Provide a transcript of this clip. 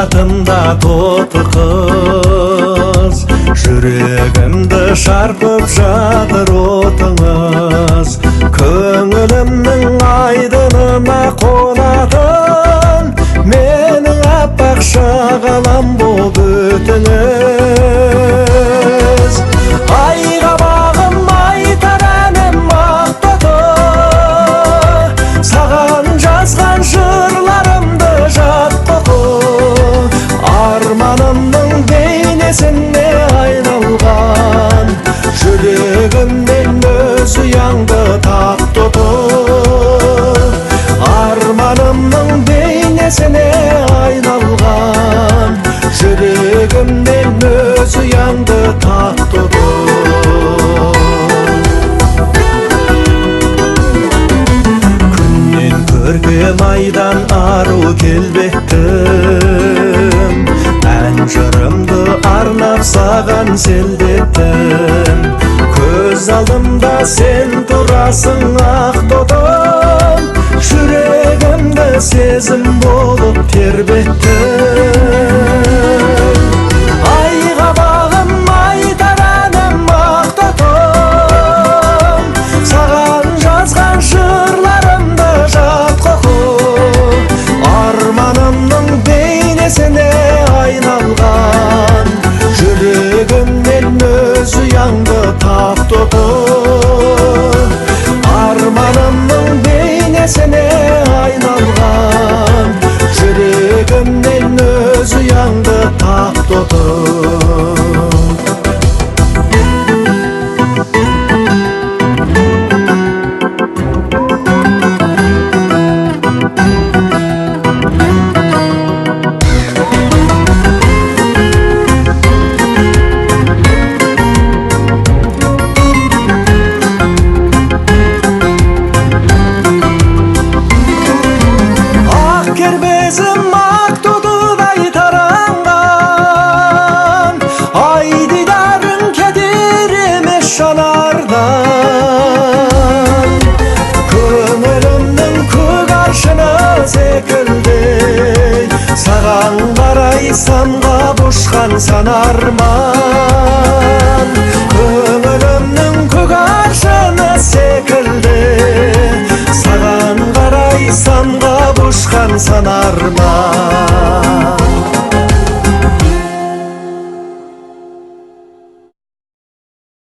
қанатымда тоты қыз, жүрегімді шарпып жатыр отыңыз. Көңілімнің айдынына қонатын менің аппақ шағалам боп өтіңіз. Айға бағым айтар әнім мақтады, саған жазған жырларымды жаттығы. Арманымның бейнесіне айналған, жүрегімнен өз ұяңды тапты. Арманымның бейнесіне айналған, жүрегімнен өз ұяңды тапты. Күннен көркем айдан ару келбеттім, ән жырымды арнап саған селдеттім. Көз алдымда сен тұрасың ақ тотым, жүрегімді сезім болып тербеттім. Айға бағым айтар әнім мақтатым, саған жазған жырларымды жатқы. Арманымның бейнесіне айналған, жүрегімнен өз ұяңды тапты. Арманымның бейнесіне айналған, жүрегімнен өз ұяңды тапты. Кербезім ақ тудыдай таранған, ай дидарың кетер емес жанардан. Көңілімнің көк аршыны секілді, саған қарай самғап ұшқан сан арман. Көңілімнің көк аршыны секілді, саған қарай самғап ұшқан сан арман.